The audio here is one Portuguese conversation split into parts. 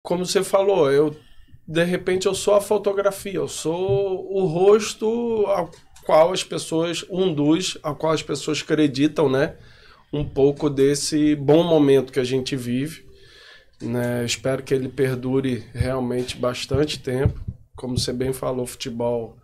como você falou, de repente eu sou a fotografia, eu sou o rosto ao qual as pessoas, ao qual as pessoas acreditam, né? Um pouco desse bom momento que a gente vive, né? Espero que ele perdure realmente bastante tempo. Como você bem falou, futebol,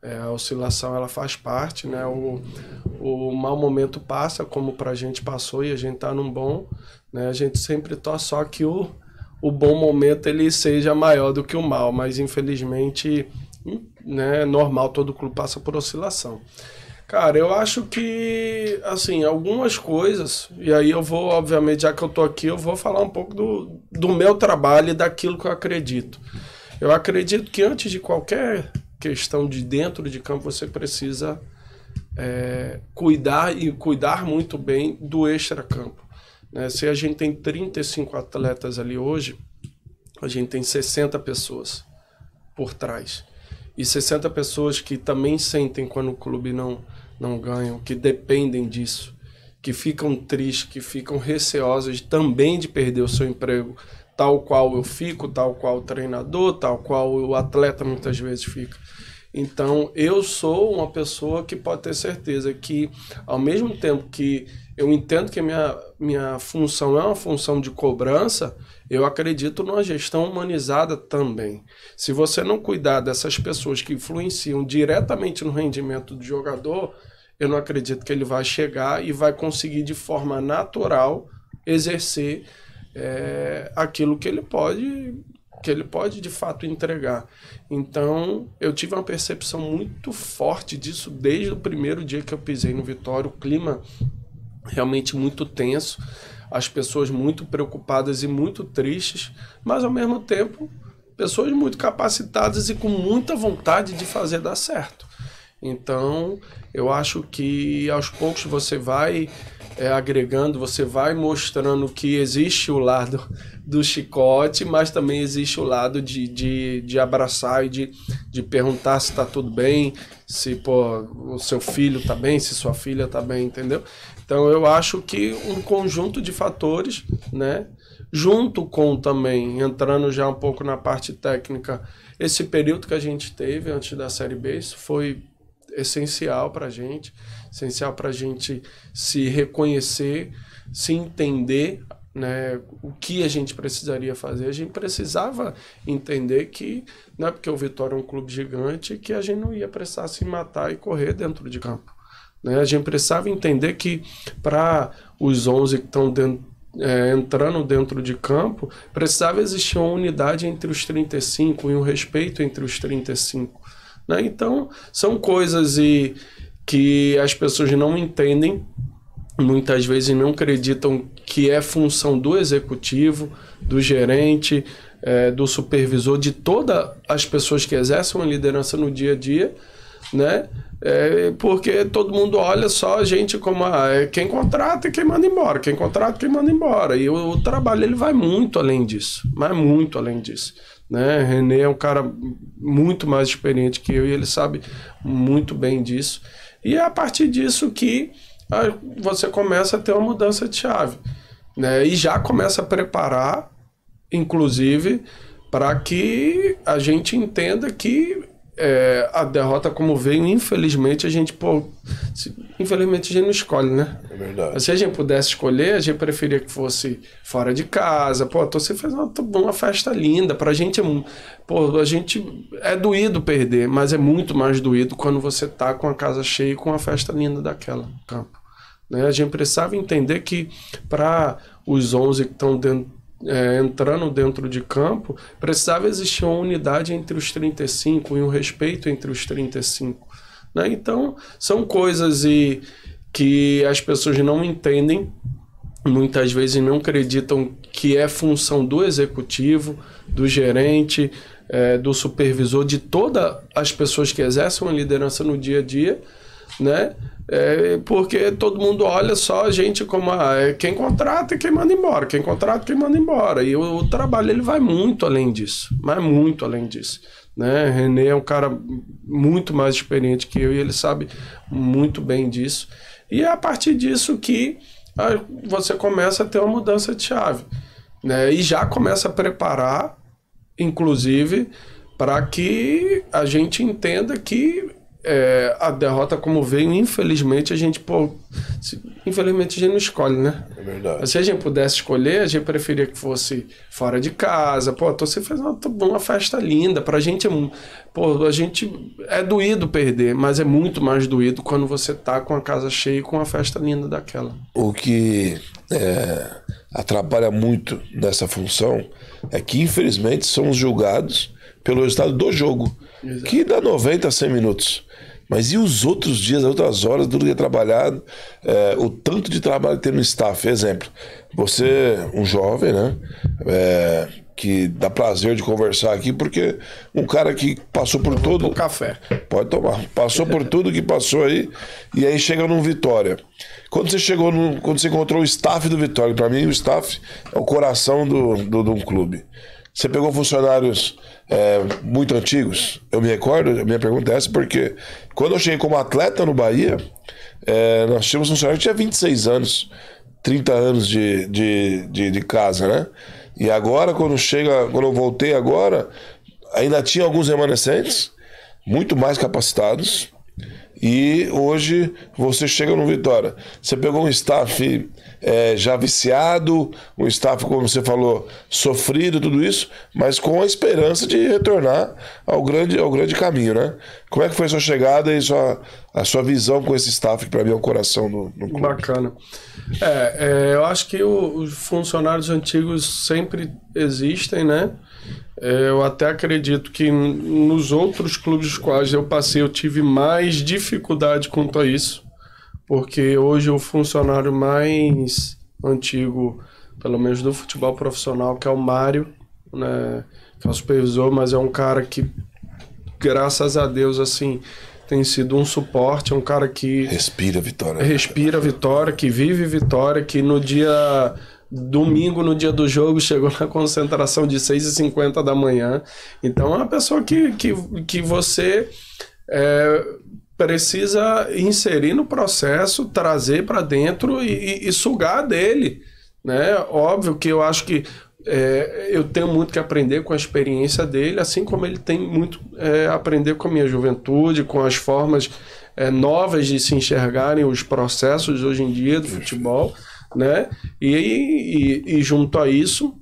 a oscilação ela faz parte, né? O mau momento passa, como pra gente passou, e a gente tá num bom, né? A gente sempre torce só que o bom momento ele seja maior do que o mal, mas infelizmente, né, é normal, todo clube passa por oscilação. Cara, eu acho que, assim, algumas coisas, e aí eu vou, obviamente, já que eu tô aqui, eu vou falar um pouco do meu trabalho e daquilo que eu acredito. Eu acredito que antes de qualquer questão de dentro de campo, você precisa cuidar muito bem do extracampo, né? Se a gente tem 35 atletas ali hoje, a gente tem 60 pessoas por trás. E 60 pessoas que também sentem quando o clube não ganha, que dependem disso, que ficam tristes, que ficam receosas também de perder o seu emprego, tal qual eu fico, tal qual o treinador, tal qual o atleta muitas vezes fica. Então, eu sou uma pessoa que pode ter certeza que, ao mesmo tempo que eu entendo que a minha função é uma função de cobrança, eu acredito numa gestão humanizada também. Se você não cuidar dessas pessoas que influenciam diretamente no rendimento do jogador, eu não acredito que ele vai chegar e vai conseguir de forma natural exercer aquilo que ele pode de fato entregar. Então, eu tive uma percepção muito forte disso desde o primeiro dia que eu pisei no Vitória. O clima realmente muito tenso, as pessoas muito preocupadas e muito tristes, mas ao mesmo tempo, pessoas muito capacitadas e com muita vontade de fazer dar certo. Então, eu acho que aos poucos você vai agregando, você vai mostrando que existe o lado do chicote, mas também existe o lado de abraçar e de perguntar se está tudo bem, se o seu filho está bem, se sua filha está bem, entendeu? Então eu acho que um conjunto de fatores, né, junto com também, entrando já um pouco na parte técnica, esse período que a gente teve antes da Série B, isso foi essencial para a gente se reconhecer, se entender, né, o que a gente precisaria fazer. A gente precisava entender que não é porque o Vitória é um clube gigante que a gente não ia precisar se matar e correr dentro de campo, né? A gente precisava entender que para os 11 que estão entrando dentro de campo, precisava existir uma unidade entre os 35 e um respeito entre os 35. Né? Então, são coisas que as pessoas não entendem, muitas vezes não acreditam que é função do executivo, do gerente, do supervisor, de todas as pessoas que exercem uma liderança no dia a dia, né? Porque todo mundo olha só a gente como quem contrata e quem manda embora, quem contrata e quem manda embora. E o trabalho ele vai muito além disso, mas muito além disso. Né? René é um cara muito mais experiente que eu e ele sabe muito bem disso. E é a partir disso que aí, você começa a ter uma mudança de chave, né? E já começa a preparar, inclusive, para que a gente entenda que, né, porque o Vitória é um clube gigante, a derrota como veio, infelizmente a gente não escolhe, né? É verdade. Mas se a gente pudesse escolher, a gente preferia que fosse fora de casa. Você fez uma festa linda. Pra gente, a gente é doído perder, mas é muito mais doído quando você tá com a casa cheia e com uma festa linda daquela no campo. Né? A gente precisava entender que para os 11 que estão entrando dentro de campo, precisava existir uma unidade entre os 35 e um respeito entre os 35. Né? Então, são coisas que as pessoas não entendem, muitas vezes não acreditam que é função do executivo, do gerente, do supervisor, de todas as pessoas que exercem uma liderança no dia a dia, né? Porque todo mundo olha só a gente como quem contrata e quem manda embora, quem contrata e quem manda embora. E o trabalho ele vai muito além disso, mas muito além disso. Né? René é um cara muito mais experiente que eu e ele sabe muito bem disso. E é a partir disso que você começa a ter uma mudança de chave, né? E já começa a preparar, inclusive, para que a gente entenda que a derrota como veio, infelizmente, infelizmente a gente não escolhe, né? É verdade. Se a gente pudesse escolher, a gente preferia que fosse fora de casa. Pô, você fez uma festa linda. Pra gente, a gente é doído perder, mas é muito mais doído quando você tá com a casa cheia e com uma festa linda daquela. O que atrapalha muito nessa função é que, infelizmente, somos julgados pelo resultado do jogo, exato, que dá 90 a 100 minutos. Mas e os outros dias, as outras horas, tudo que é trabalhado, o tanto de trabalho que tem no staff? Exemplo, você, um jovem, né, que dá prazer de conversar aqui, porque um cara que passou por todo... Um café. Pode tomar. Passou por tudo que passou aí, e aí chega num Vitória. Quando você encontrou o staff do Vitória, para mim o staff é o coração de um clube. Você pegou funcionários muito antigos? Eu me recordo, a minha pergunta é essa, porque quando eu cheguei como atleta no Bahia, nós tínhamos funcionário que tinha 26 anos, 30 anos de casa, né? E agora, quando eu voltei agora, ainda tinha alguns remanescentes, muito mais capacitados, e hoje você chega no Vitória. Você pegou um staff já viciado, um staff, como você falou, sofrido, tudo isso, mas com a esperança de retornar ao grande caminho, né? Como é que foi a sua chegada e a sua visão com esse staff, que para mim é o coração do clube? Bacana. Eu acho que os funcionários antigos sempre existem, né? Eu até acredito que nos outros clubes dos quais eu passei, eu tive mais dificuldade quanto a isso, porque hoje o funcionário mais antigo, pelo menos do futebol profissional, que é o Mário, né, que é o supervisor, mas é um cara que, graças a Deus, assim, tem sido um suporte, é um cara que... Respira Vitória. Respira Vitória, que vive Vitória, que no dia... Domingo, no dia do jogo, chegou na concentração de 6h50 da manhã. Então é uma pessoa que você precisa inserir no processo, trazer para dentro e sugar dele, né? Óbvio que eu acho que eu tenho muito que aprender com a experiência dele, assim como ele tem muito a aprender com a minha juventude, com as formas novas de se enxergarem os processos hoje em dia do futebol, né? E junto a isso,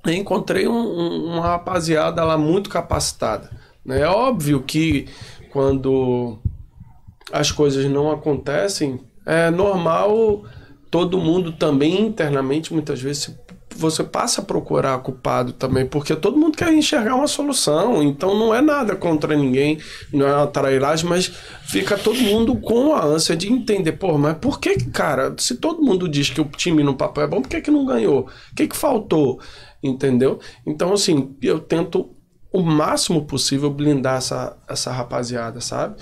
encontrei uma rapaziada lá muito capacitada, né? É óbvio que quando as coisas não acontecem, é normal, todo mundo também internamente, muitas vezes, você passa a procurar culpado também, porque todo mundo quer enxergar uma solução, então não é nada contra ninguém, não é uma trairagem, mas fica todo mundo com a ânsia de entender, mas por que, cara, se todo mundo diz que o time no papel é bom, por que não ganhou? O que faltou? Entendeu? Então, assim, eu tento o máximo possível blindar essa rapaziada, sabe?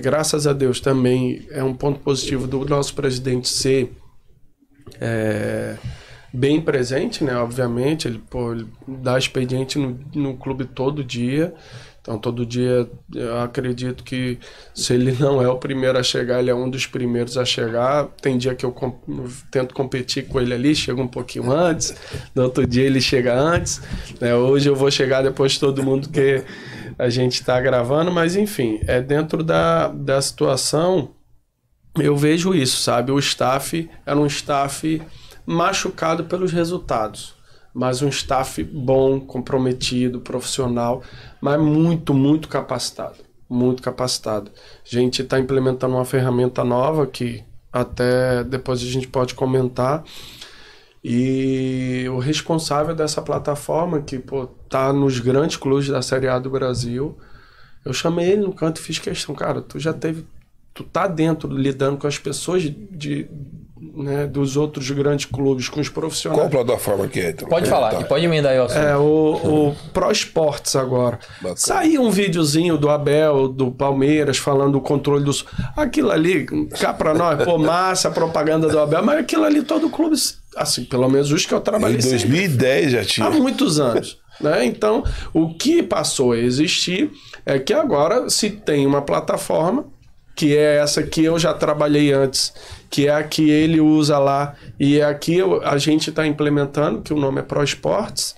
Graças a Deus também é um ponto positivo do nosso presidente ser bem presente, né? Obviamente, ele dá expediente no clube todo dia. Então, todo dia, eu acredito que se ele não é o primeiro a chegar, ele é um dos primeiros a chegar. Tem dia que eu tento competir com ele ali, chega um pouquinho antes. No outro dia ele chega antes, né? Hoje eu vou chegar depois de todo mundo que a gente está gravando. Mas, enfim, dentro da situação, eu vejo isso, sabe? O staff era um staff machucado pelos resultados, mas um staff bom, comprometido, profissional, mas muito, muito capacitado, muito capacitado. A gente está implementando uma ferramenta nova que até depois a gente pode comentar, e o responsável dessa plataforma, que tá nos grandes clubes da Série A do Brasil, eu chamei ele no canto e fiz questão, cara, tu tá dentro, lidando com as pessoas né, dos outros grandes clubes, com os profissionais. Qual plataforma que é? Então? Pode falar, e pode emendar aí o assunto. O Pro Esportes agora. Bacana. Saiu um videozinho do Abel, do Palmeiras, falando do controle do... Aquilo ali, cá pra nós, massa a propaganda do Abel, mas aquilo ali todo clube, assim, pelo menos os que eu trabalhei em 2010 já tinha. Há muitos anos. Né? Então, o que passou a existir é que agora se tem uma plataforma, que é essa que eu já trabalhei antes, que é a que ele usa lá, e é a que a gente está implementando, que o nome é Pro Esportes,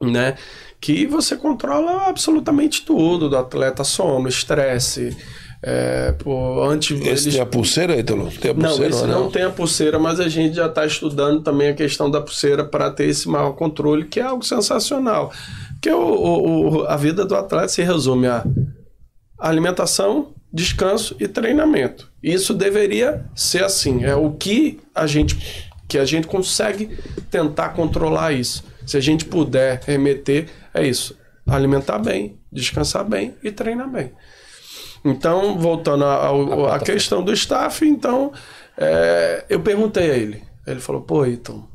né? Que você controla absolutamente tudo do atleta, sono, estresse. Esse tem a pulseira, Ítalo? Tem a pulseira, não, esse não tem a pulseira, mas a gente já está estudando também a questão da pulseira para ter esse maior controle, que é algo sensacional. Porque a vida do atleta se resume a alimentação, descanso e treinamento. Isso deveria ser assim. É o que a gente consegue tentar controlar isso. Se a gente puder remeter, é isso. Alimentar bem, descansar bem e treinar bem. Então, voltando à questão do staff, então, eu perguntei a ele. Ele falou, pô, então,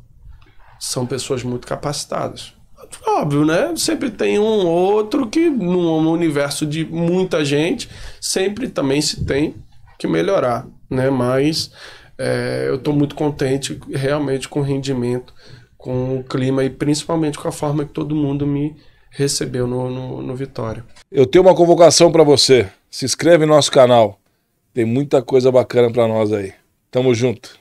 são pessoas muito capacitadas. Óbvio, né? Sempre tem um ou outro que, no universo de muita gente, sempre também se tem que melhorar, né? Mas eu estou muito contente realmente com o rendimento, com o clima e principalmente com a forma que todo mundo me recebeu no Vitória. Eu tenho uma convocação para você. Se inscreve no nosso canal. Tem muita coisa bacana para nós aí. Tamo junto.